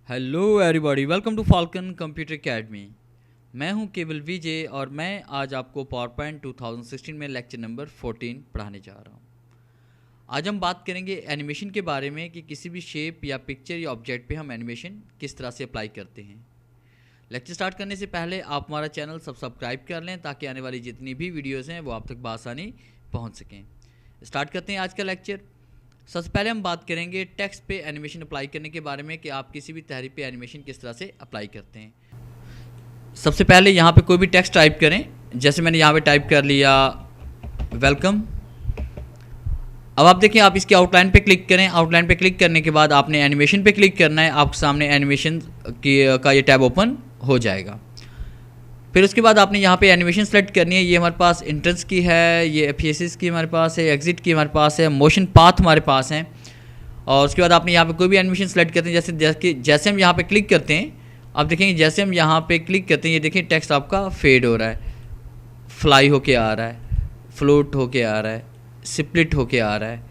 Hello everybody, welcome to Falcon computer academy. मैं हूं केवल विजय और मैं आज आपको पावर पॉइंट 2016 में लेक्चर नंबर 14 पढ़ाने जा रहा हूं। आज हम बात करेंगे एनिमेशन के बारे में कि किसी भी शेप या पिक्चर या ऑब्जेक्ट पे हम एनिमेशन किस तरह से अप्लाई करते हैं। लेक्चर स्टार्ट करने से पहले आप हमारा चैनल सब्सक्राइब कर लें ताकि आने वाली जितनी भी वीडियोज़ हैं वो आप तक बआसानी पहुँच सकें। स्टार्ट करते हैं आज का लेक्चर। सबसे पहले हम बात करेंगे टेक्स्ट पे एनिमेशन अप्लाई करने के बारे में कि आप किसी भी तहरीर पे एनिमेशन किस तरह से अप्लाई करते हैं। सबसे पहले यहाँ पे कोई भी टेक्स्ट टाइप करें, जैसे मैंने यहाँ पे टाइप कर लिया वेलकम। अब आप देखिए, आप इसके आउटलाइन पे क्लिक करें। आउटलाइन पे क्लिक करने के बाद आपने एनिमेशन पे क्लिक करना है। आपके सामने एनिमेशन का ये टैब ओपन हो जाएगा। फिर उसके बाद आपने यहाँ पे एनिमेशन सेलेक्ट करनी है। ये हमारे पास एंट्रेंस की है, ये फेसेस की हमारे पास है, एग्जिट की हमारे पास है, मोशन पाथ हमारे पास है। और उसके बाद आपने यहाँ पे कोई भी एनिमेशन सेलेक्ट करते हैं। जैसे हम यहाँ पे क्लिक करते हैं, आप देखेंगे जैसे हम यहाँ पे क्लिक करते हैं, ये देखिए टेक्स्ट आपका फेड हो रहा है, फ्लाई होके आ रहा है, फ्लोट होके आ रहा है, स्प्लिट होके आ रहा है,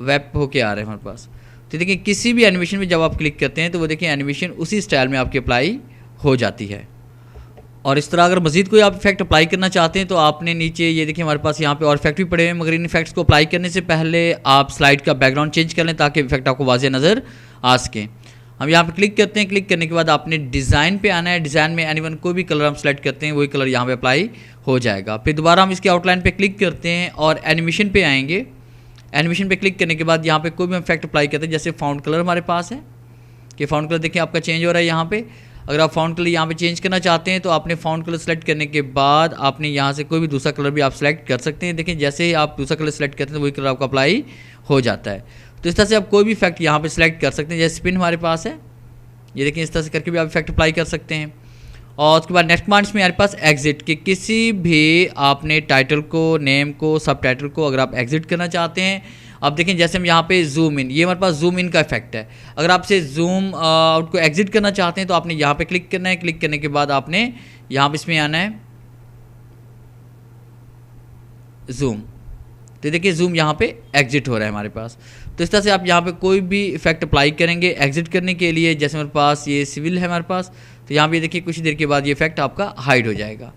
वेप होके आ रहा है हमारे पास। तो देखिए किसी भी एनिमेशन में जब आप क्लिक करते हैं तो वो देखिए एनिमेशन उसी स्टाइल में आपकी अप्लाई हो जाती है। और इस तरह अगर मज़ीद कोई आप इफेक्ट अप्लाई करना चाहते हैं तो आपने नीचे ये देखिए हमारे पास यहाँ पे और इफेक्ट भी पड़े हुए हैं, मगर इन इफेक्ट्स को अप्लाई करने से पहले आप स्लाइड का बैकग्राउंड चेंज कर लें ताकि इफेक्ट आपको वाज़ेह नज़र आ सकें। हम यहाँ पे क्लिक करते हैं। क्लिक करने के बाद आपने डिज़ाइन पे आना है। डिज़ाइन में एनीवन कोई भी कलर हम सेलेक्ट करते हैं, वही कलर यहाँ पे अप्लाई हो जाएगा। फिर दोबारा हम इसके आउटलाइन पे क्लिक करते हैं और एनिमेशन पे आएंगे। एनिमेशन पे क्लिक करने के बाद यहाँ पे कोई भी इफेक्ट अप्लाई करते हैं, जैसे फाउंड कलर हमारे पास है कि फाउंड कलर देखिए आपका चेंज हो रहा है यहाँ पे। अगर आप फाउंड कलर यहाँ पे चेंज करना चाहते हैं तो आपने फाउंड कलर सेलेक्ट करने के बाद आपने यहाँ से कोई भी दूसरा कलर भी आप सेलेक्ट कर सकते हैं। देखिए जैसे ही आप दूसरा कलर सेलेक्ट करते हैं तो वही कलर आपका अप्लाई हो जाता है। तो इस तरह से आप कोई भी इफेक्ट यहाँ पे सेलेक्ट कर सकते हैं। जैसे स्पिन हमारे पास है, ये देखिए इस तरह से करके भी आप इफेक्ट अप्लाई कर सकते हैं। और उसके बाद नेक्स्ट कमांड्स में हमारे पास एग्जिट कि किसी भी आपने टाइटल को, नेम को, सब टाइटल को अगर आप एग्जिट करना चाहते हैं। अब देखें जैसे हम यहाँ पे जूम इन, ये हमारे पास जूम इन का इफेक्ट है। अगर आपसे जूम आउट को एग्जिट करना चाहते हैं तो आपने यहाँ पे क्लिक करना है। क्लिक करने के बाद आपने यहाँ पे इसमें आना है जूम। तो देखिए जूम यहाँ पे एग्जिट हो रहा है हमारे पास। तो इस तरह से आप यहाँ पे कोई भी इफेक्ट अप्लाई करेंगे एग्जिट करने के लिए। जैसे हमारे पास ये सिविल है हमारे पास, तो यहाँ पे देखिए कुछ देर के बाद ये इफेक्ट आपका हाइड हो जाएगा।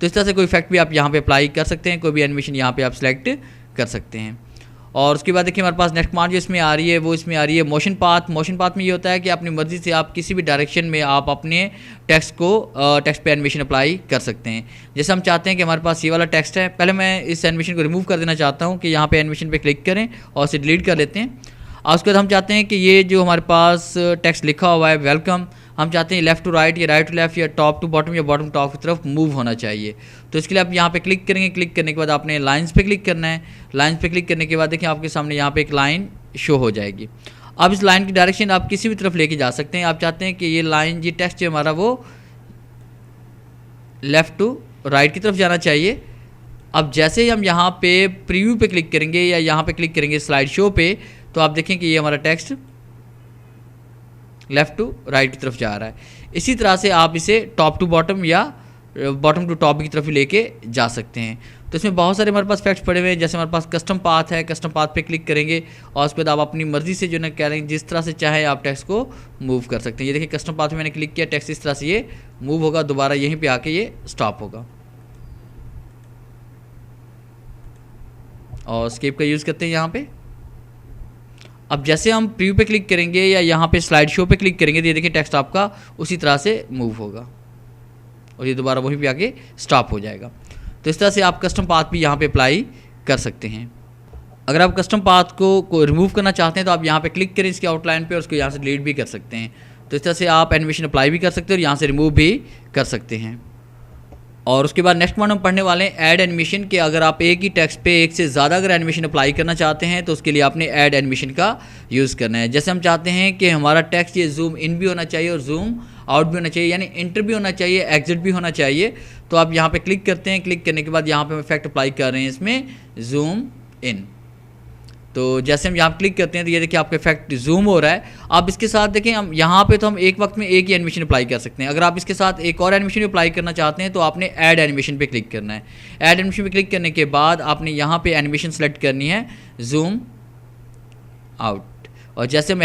तो इस तरह से कोई इफेक्ट भी आप यहाँ पे अप्लाई कर सकते हैं, कोई भी एनिमेशन यहाँ पे आप सिलेक्ट कर सकते हैं। और उसके बाद देखिए हमारे पास नेक्स्ट कमांड जो इसमें आ रही है वो इसमें आ रही है मोशन पाथ। मोशन पाथ में ये होता है कि अपनी मर्जी से आप किसी भी डायरेक्शन में आप अपने टेक्स्ट पे एनिमेशन अप्लाई कर सकते हैं। जैसे हम चाहते हैं कि हमारे पास ये वाला टेक्स्ट है, पहले मैं इस एनिमेशन को रिमूव कर देना चाहता हूँ कि यहाँ पे एनिमेशन पे क्लिक करें और इसे डिलीट कर लेते हैं। और उसके बाद हम चाहते हैं कि ये जो हमारे पास टेक्स्ट लिखा हुआ है वेलकम, हम चाहते हैं लेफ़्ट टू राइट या राइट टू लेफ़्ट या टॉप टू बॉटम या बॉटम टॉप की तरफ मूव होना चाहिए। तो इसके लिए आप यहाँ पे क्लिक करेंगे। क्लिक करने के बाद आपने लाइंस पे क्लिक करना है। लाइंस पे क्लिक करने के बाद देखिए आपके सामने यहाँ पे एक लाइन शो हो जाएगी। अब इस लाइन की डायरेक्शन आप किसी भी तरफ लेके जा सकते हैं। आप चाहते हैं कि ये लाइन, ये टेक्स्ट जो हमारा वो लेफ़्ट टू राइट की तरफ जाना चाहिए। अब जैसे ही हम यहाँ पे प्रीव्यू पे क्लिक करेंगे या यहाँ पे क्लिक करेंगे स्लाइड शो पे, तो आप देखें कि ये हमारा टेक्स्ट लेफ़्ट टू राइट की तरफ जा रहा है। इसी तरह से आप इसे टॉप टू बॉटम या बॉटम टू टॉप की तरफ भी लेके जा सकते हैं। तो इसमें बहुत सारे हमारे पास फैक्ट्स पड़े हुए हैं। जैसे हमारे पास कस्टम पाथ है, कस्टम पाथ पे क्लिक करेंगे और उसके बाद आप अपनी मर्जी से जो ना कह रहे हैं जिस तरह से चाहे आप टेक्स्ट को मूव कर सकते हैं। ये देखिए कस्टम पाथ में मैंने क्लिक किया, टेक्स्ट इस तरह से ये मूव होगा, दोबारा यहीं पर आके ये स्टॉप होगा। और स्केप का यूज़ करते हैं यहाँ पे। अब जैसे हम प्रीव्यू पे क्लिक करेंगे या यहाँ पे स्लाइड शो पे क्लिक करेंगे तो ये देखिए टेक्स्ट आपका उसी तरह से मूव होगा और ये दोबारा वहीं पे आके स्टॉप हो जाएगा। तो इस तरह से आप कस्टम पाथ भी यहाँ पे अप्लाई कर सकते हैं। अगर आप कस्टम पाथ को रिमूव करना चाहते हैं तो आप यहाँ पे क्लिक करें इसके आउटलाइन पे और उसको यहाँ से डिलीट भी कर सकते हैं। तो इस तरह से आप एनिमेशन अप्लाई भी कर सकते हैं और यहाँ से रिमूव भी कर सकते हैं। और उसके बाद नेक्स्ट वन हम पढ़ने वाले हैं ऐड एनिमेशन के। अगर आप एक ही टेक्स्ट पे एक से ज़्यादा अगर एनिमेशन अप्लाई करना चाहते हैं तो उसके लिए आपने ऐड एनिमेशन का यूज़ करना है। जैसे हम चाहते हैं कि हमारा टेक्स्ट ये जूम इन भी होना चाहिए और जूम आउट भी होना चाहिए, यानी इंटर भी होना चाहिए, एग्जिट भी होना चाहिए। तो आप यहाँ पे क्लिक करते हैं। क्लिक करने के बाद यहाँ पे हम इफेक्ट अप्लाई कर रहे हैं इसमें जूम इन। तो जैसे हम यहाँ क्लिक करते हैं तो ये देखिए आपका इफेक्ट जूम हो रहा है। आप इसके साथ देखें हम यहाँ पे तो हम एक वक्त में एक ही एनिमेशन अप्लाई कर सकते हैं। अगर आप इसके साथ एक और एनिमेशन अप्लाई करना चाहते हैं तो आपने ऐड एनिमेशन पे क्लिक करना है। ऐड एनिमेशन पे क्लिक करने के बाद आपने यहाँ पे एनिमेशन सेलेक्ट करनी है जूम आउट और जैसे हम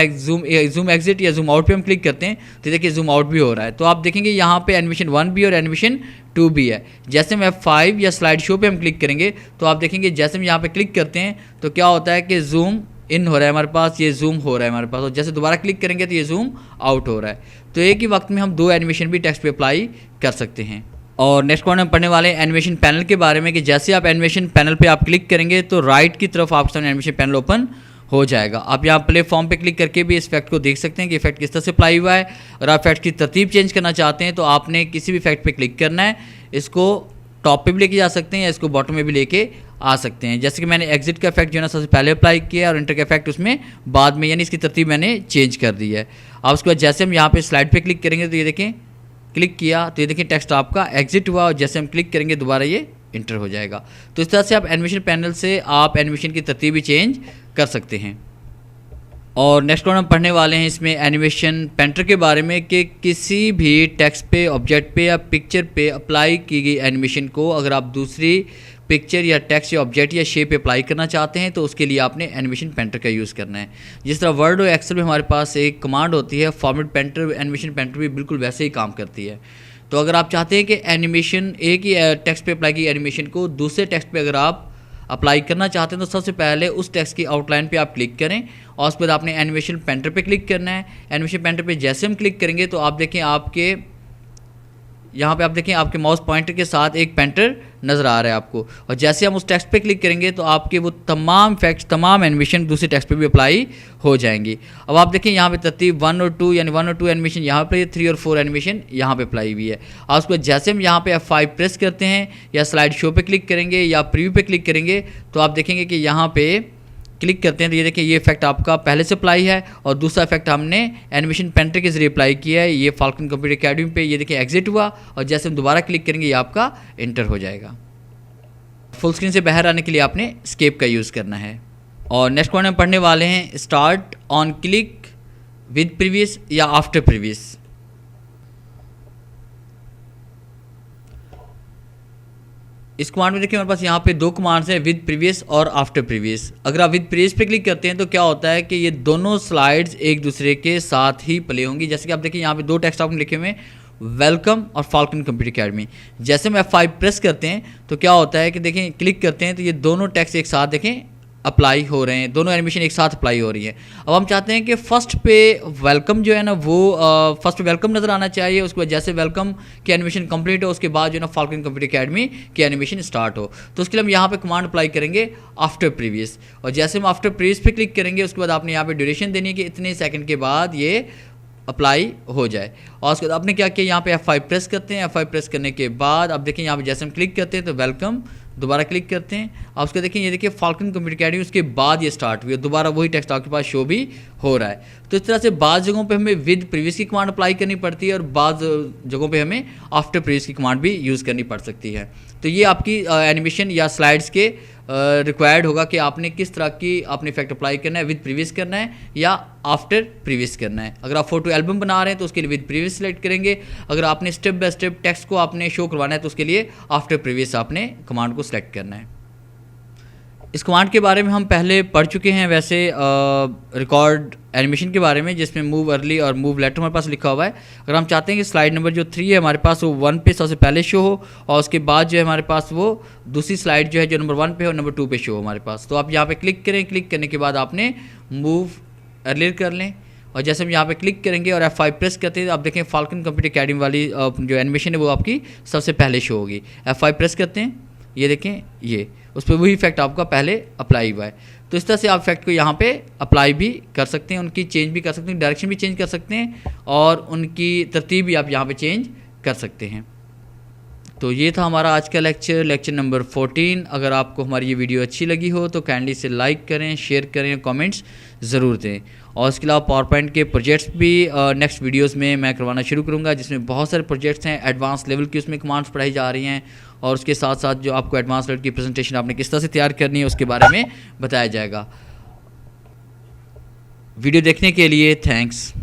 जूम एग्जिट या जूम आउट पे हम क्लिक करते हैं तो देखिए जूम आउट भी हो रहा है। तो आप देखेंगे यहाँ पे एनिमेशन 1 भी और एनिमेशन 2 भी है। जैसे हम F5 या स्लाइड शो पे हम क्लिक करेंगे तो आप देखेंगे जैसे हम यहाँ पे क्लिक करते हैं तो क्या होता है कि जूम इन हो रहा है हमारे पास, ये जूम हो रहा है हमारे पास, और जैसे दोबारा क्लिक करेंगे तो ये जूम आउट हो रहा है। तो एक ही वक्त में हम 2 एनिमेशन भी टेक्स्ट पे अप्लाई कर सकते हैं। और नेक्स्ट पॉइंट हम पढ़ने वाले हैं एनिमेशन पैनल के बारे में कि जैसे आप एनिमेशन पैनल पे आप क्लिक करेंगे तो राइट की तरफ आपके सामने एनिमेशन पैनल ओपन हो जाएगा। आप यहाँ प्ले फॉर्म पे क्लिक करके भी इस इफेक्ट को देख सकते हैं कि इफेक्ट किस तरह से अप्लाई हुआ है। और आप इफेक्ट की तरतीब चेंज करना चाहते हैं तो आपने किसी भी इफेक्ट पे क्लिक करना है, इसको टॉप पे भी लेके जा सकते हैं या इसको बॉटम में भी लेके आ सकते हैं। जैसे कि मैंने एग्जिट का इफेक्ट जो है ना सबसे पहले अप्लाई किया और इंटर का इफेक्ट उसमें बाद में, यानी इसकी तरतीब मैंने चेंज कर दी है। अब उसके बाद जैसे हम यहाँ पे स्लाइड पे क्लिक करेंगे तो ये देखें क्लिक किया तो ये देखिए टेक्स्ट आपका एग्जिट हुआ और जैसे हम क्लिक करेंगे दोबारा ये इंटर हो जाएगा। तो इस तरह से आप एनिमेशन पैनल से आप एनिमेशन की तरतीब भी चेंज कर सकते हैं। और नेक्स्ट हम पढ़ने वाले हैं इसमें एनिमेशन पेंटर के बारे में कि किसी भी टेक्स्ट पे, ऑब्जेक्ट पे या पिक्चर पे अप्लाई की गई एनिमेशन को अगर आप दूसरी पिक्चर या टेक्स्ट या ऑब्जेक्ट या शेप पे अप्लाई करना चाहते हैं तो उसके लिए आपने एनिमेशन पेंटर का यूज़ करना है। जिस तरह वर्ड और एक्सेल में हमारे पास एक कमांड होती है फॉर्मेट पेंटर, एनिमेशन पेंटर भी बिल्कुल वैसे ही काम करती है। तो अगर आप चाहते हैं कि एनिमेशन एक ही टेक्स्ट पे अप्लाई की एनिमेशन को दूसरे टेक्स्ट पे अगर आप अप्लाई करना चाहते हैं तो सबसे पहले उस टेक्स्ट की आउटलाइन पे आप क्लिक करें और उसके बाद आपने एनिमेशन पेंटर पे क्लिक करना है। एनिमेशन पेंटर पे जैसे हम क्लिक करेंगे तो आप देखें आपके यहाँ पे आप देखें आपके माउस पॉइंटर के साथ एक पेंटर नज़र आ रहा है आपको, और जैसे हम उस टेक्स्ट पे क्लिक करेंगे तो आपके वो तमाम इफेक्ट्स, तमाम एनिमेशन दूसरे टेक्स्ट पे भी अप्लाई हो जाएंगी। अब आप देखें यहाँ पे तरतीब 1 और 2 यानी 1 और 2 एनिमेशन यहाँ पे, 3 और 4 एनिमेशन यहाँ पे अप्लाई हुई है। और उसको जैसे हम यहाँ पे F5 प्रेस करते हैं या स्लाइड शो पे क्लिक करेंगे या प्रीव्यू पे क्लिक करेंगे तो आप देखेंगे कि यहाँ पे क्लिक करते हैं तो ये देखिए ये इफेक्ट आपका पहले से अप्लाई है और दूसरा इफेक्ट हमने एनिमेशन पेंटर के जरिए अप्लाई किया है। ये फाल्कन कंप्यूटर अकेडमी पे ये देखिए एग्जिट हुआ और जैसे हम दोबारा क्लिक करेंगे ये आपका इंटर हो जाएगा। फुल स्क्रीन से बाहर आने के लिए आपने एस्केप का यूज़ करना है। और नेक्स्ट पॉइंट हम पढ़ने वाले हैं start on click with previous या आफ्टर प्रीवियस। इस कमांड में देखिए हमारे पास यहाँ पे 2 कमांड्स हैं, विद प्रीवियस और आफ्टर प्रीवियस। अगर आप विद प्रीवियस पे क्लिक करते हैं तो क्या होता है कि ये दोनों स्लाइड्स एक दूसरे के साथ ही प्ले होंगी। जैसे कि आप देखिए यहाँ पे 2 टेक्स्ट आपने लिखे हुए हैं, वेलकम और फाल्कन कंप्यूटर अकेडमी। जैसे हम F5 प्रेस करते हैं तो क्या होता है कि देखें क्लिक करते हैं तो ये दोनों टेक्स्ट एक साथ देखें अप्लाई हो रहे हैं, दोनों एनिमेशन एक साथ अप्लाई हो रही है। अब हम चाहते हैं कि फर्स्ट पे वेलकम जो है ना वो फर्स्ट पे वेलकम नज़र आना चाहिए, उसके बाद जैसे वेलकम की एनिमेशन कंप्लीट हो उसके बाद जो है ना फाल्कन कंप्यूटर अकेडमी की एनिमेशन स्टार्ट हो। तो उसके लिए हम यहाँ पे कमांड अप्लाई करेंगे आफ्टर प्रीवियस, और जैसे हम आफ्टर प्रीवियस पे क्लिक करेंगे उसके बाद आपने यहाँ पे ड्यूरेशन देनी है कि इतने सेकंड के बाद ये अप्लाई हो जाए। और उसके बाद आपने क्या किया, यहाँ पे F5 प्रेस करते हैं। F5 प्रेस करने के बाद अब देखिए यहाँ पे जैसे हम क्लिक करते हैं तो वेलकम, दोबारा क्लिक करते हैं। अब उसके देखिए ये देखिए फाल्कन कंप्यूटर अकेडमी, उसके बाद ये स्टार्ट हुई है, दोबारा वही टेक्स्ट आपके पास शो भी हो रहा है। तो इस तरह से बाज़ जगहों पे हमें विद प्रीवियस की कमांड अप्लाई करनी पड़ती है और बाज़ जगहों पे हमें आफ्टर प्रीवियस की कमांड भी यूज़ करनी पड़ सकती है। तो ये आपकी एनिमेशन या स्लाइड्स के रिक्वायर्ड होगा कि आपने किस तरह की आपने इफेक्ट अप्लाई करना है, विद प्रीवियस करना है या आफ्टर प्रीवियस करना है। अगर आप फोटो एल्बम बना रहे हैं तो उसके लिए विद प्रीवियस सेलेक्ट करेंगे। अगर आपने स्टेप बाय स्टेप टेक्स्ट को आपने शो करवाना है तो उसके लिए आफ्टर प्रीवियस आपने कमांड को सिलेक्ट करना है। इस कमांड के बारे में हम पहले पढ़ चुके हैं वैसे रिकॉर्ड एनिमेशन के बारे में, जिसमें मूव अर्ली और मूव लेटर हमारे पास लिखा हुआ है। अगर हम चाहते हैं कि स्लाइड नंबर जो 3 है हमारे पास वो 1 पे सबसे पहले शो हो और उसके बाद जो है हमारे पास वो दूसरी स्लाइड जो है जो नंबर 1 पे हो नंबर 2 पे शो हो हमारे पास, तो आप यहाँ पे क्लिक करें। क्लिक करने के बाद आपने मूव अर्लियर कर लें और जैसे हम यहाँ पे क्लिक करेंगे और F5 प्रेस करते हैं तो आप देखें फाल्कन कंप्यूटर अकेडमी वाली जो एनिमेशन है वो आपकी सबसे पहले शो होगी। F5 प्रेस करते हैं, ये देखें ये उस पर वही इफेक्ट आपका पहले अप्लाई हुआ है। तो इस तरह से आप इफेक्ट को यहाँ पे अप्लाई भी कर सकते हैं, उनकी चेंज भी कर सकते हैं, डायरेक्शन भी चेंज कर सकते हैं और उनकी तरतीब भी आप यहाँ पे चेंज कर सकते हैं। तो ये था हमारा आज का लेक्चर नंबर 14। अगर आपको हमारी ये वीडियो अच्छी लगी हो तो काइंडली इसे लाइक करें, शेयर करें, कमेंट्स ज़रूर दें। और इसके अलावा पावर पॉइंट के प्रोजेक्ट्स भी नेक्स्ट वीडियोस में मैं करवाना शुरू करूँगा, जिसमें बहुत सारे प्रोजेक्ट्स हैं, एडवांस लेवल की उसमें कमांड्स पढ़ाई जा रही हैं और उसके साथ साथ जो आपको एडवांस लेवल की प्रेजेंटेशन आपने किस तरह से तैयार करनी है उसके बारे में बताया जाएगा। वीडियो देखने के लिए थैंक्स।